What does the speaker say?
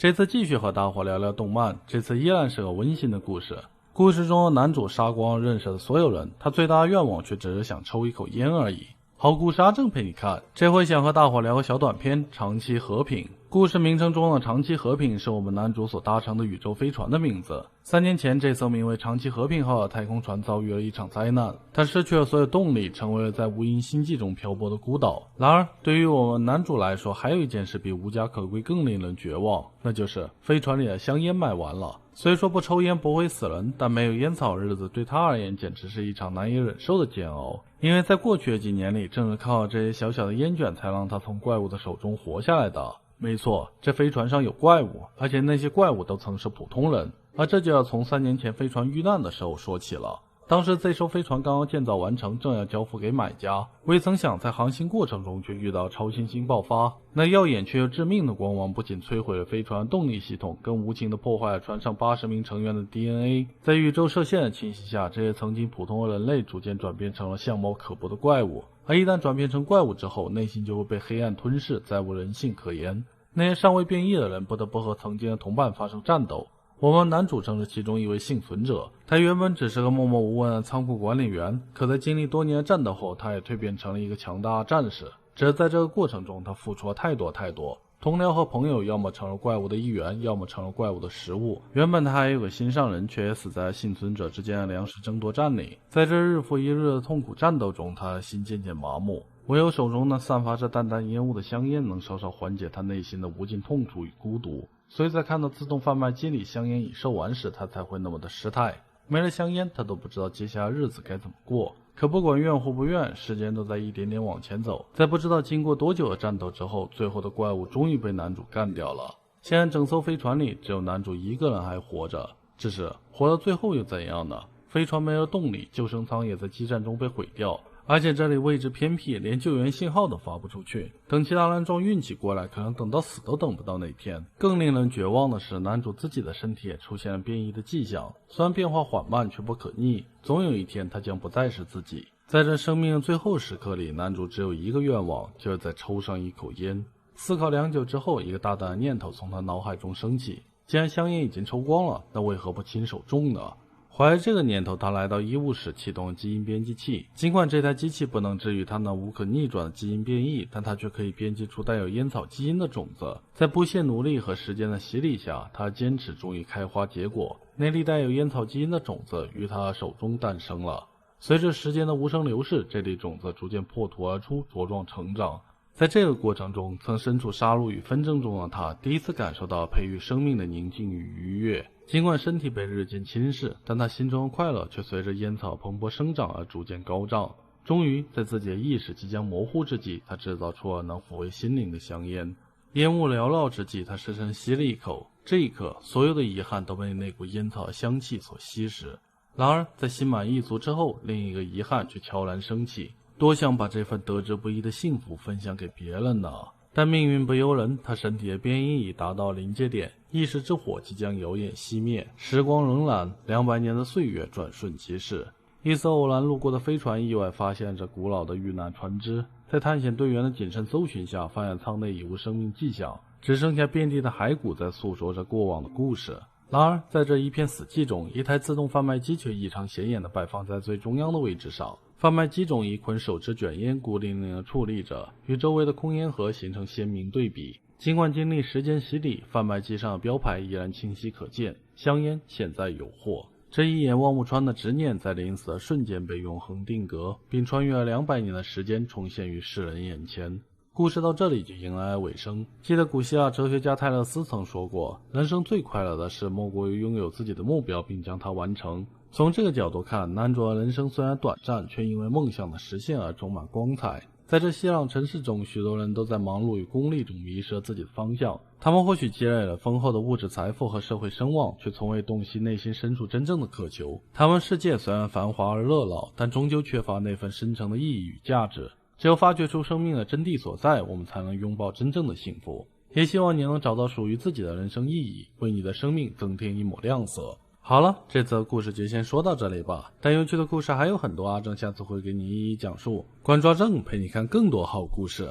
这次继续和大伙聊聊动漫，这次依然是个温馨的故事。故事中的男主杀光认识的所有人，他最大的愿望却只是想抽一口烟而已。好故事阿正陪你看，这回想和大伙聊个小短片《长期和平》。故事名称中的长期和平是我们男主所搭乘的宇宙飞船的名字。3年前，这艘名为长期和平号的太空船遭遇了一场灾难，它失去了所有动力，成为了在无垠星际中漂泊的孤岛。然而，对于我们男主来说，还有一件事比无家可归更令人绝望，那就是飞船里的香烟卖完了。虽说不抽烟不会死人，但没有烟草日子对他而言简直是一场难以忍受的煎熬。因为在过去的几年里，正是靠这些小小的烟卷才让他从怪物的手中活下来的。没错，这飞船上有怪物，而且那些怪物都曾是普通人。而这就要从3年前飞船遇难的时候说起了。当时这艘飞船刚刚建造完成，正要交付给买家，未曾想在航行过程中却遇到超新星爆发。那耀眼却又致命的光芒不仅摧毁了飞船动力系统，更无情地破坏了船上80名成员的 DNA。 在宇宙射线的侵袭下，这些曾经普通的人类逐渐转变成了相貌可怖的怪物。而一旦转变成怪物之后，内心就会被黑暗吞噬，再无人性可言。那些尚未变异的人不得不和曾经的同伴发生战斗。我们男主正是其中一位幸存者，他原本只是个默默无闻的仓库管理员，可在经历多年的战斗后，他也蜕变成了一个强大的战士。只是在这个过程中，他付出了太多。同僚和朋友要么成了怪物的一员，要么成了怪物的食物。原本他还有个心上人，却也死在幸存者之间的粮食争夺战里。在这日复一日的痛苦战斗中，他的心渐渐麻木，唯有手中那散发着淡淡烟雾的香烟能稍稍缓解他内心的无尽痛楚与孤独。所以在看到自动贩卖机里香烟已售完时，他才会那么的失态。没了香烟，他都不知道接下来日子该怎么过。可不管愿或不愿，时间都在一点点往前走。在不知道经过多久的战斗之后，最后的怪物终于被男主干掉了。现在整艘飞船里只有男主一个人还活着，只是活到最后又怎样呢？飞船没了动力，救生舱也在激战中被毁掉，而且这里位置偏僻，连救援信号都发不出去。等其他人撞运气过来，可能等到死都等不到那天。更令人绝望的是，男主自己的身体也出现了变异的迹象，虽然变化缓慢却不可逆，总有一天他将不再是自己。在这生命的最后时刻里，男主只有一个愿望，就是再抽上一口烟。思考良久之后，一个大胆的念头从他脑海中升起，既然香烟已经抽光了，那为何不亲手种呢？怀着这个念头，他来到医务室，启动了基因编辑器。尽管这台机器不能治愈他那无可逆转的基因变异，但他却可以编辑出带有烟草基因的种子。在不懈努力和时间的洗礼下，他的坚持终于开花结果。那粒带有烟草基因的种子于他的手中诞生了。随着时间的无声流逝，这粒种子逐渐破土而出，茁壮成长。在这个过程中，曾身处杀戮与纷争中的他，第一次感受到培育生命的宁静与愉悦。尽管身体被日渐侵蚀，但他心中的快乐却随着烟草蓬勃生长而逐渐高涨。终于，在自己的意识即将模糊之际，他制造出了能抚慰心灵的香烟。烟雾缭绕之际，他深深吸了一口。这一刻，所有的遗憾都被那股烟草的香气所吸食。然而，在心满意足之后，另一个遗憾却悄然升起。多想把这份得之不易的幸福分享给别人呢，但命运不由人，他身体的变异已达到临界点，意识之火即将遥远熄灭。时光荏苒，200年的岁月转瞬即逝。一艘偶然路过的飞船意外发现这古老的遇难船只，在探险队员的谨慎搜寻下，发现舱内已无生命迹象，只剩下遍地的骸骨在诉说着过往的故事。然而，在这一片死寂中，一台自动贩卖机却异常显眼地摆放在最中央的位置上。贩卖机中一捆手持卷烟孤零零地矗立着，与周围的空烟盒形成鲜明对比。尽管经历时间洗礼，贩卖机上的标牌依然清晰可见，香烟现在有货。这一眼望不穿的执念在临死的瞬间被永恒定格，并穿越了200年的时间重现于世人眼前。故事到这里就迎来了尾声。记得古希腊哲学家泰勒斯曾说过，人生最快乐的事莫过于拥有自己的目标并将它完成。从这个角度看，男主的人生虽然短暂，却因为梦想的实现而充满光彩。在这熙攘城市中，许多人都在忙碌与功利中迷失了自己的方向。他们或许积累了丰厚的物质财富和社会声望，却从未洞悉内心深处真正的渴求。他们世界虽然繁华而热闹，但终究缺乏那份深层的意义与价值。只有发掘出生命的真谛所在，我们才能拥抱真正的幸福。也希望你能找到属于自己的人生意义，为你的生命增添一抹亮色。好了，这次的故事就先说到这里吧。但有趣的故事还有很多，阿正下次会给你一一讲述。关注阿正，陪你看更多好故事。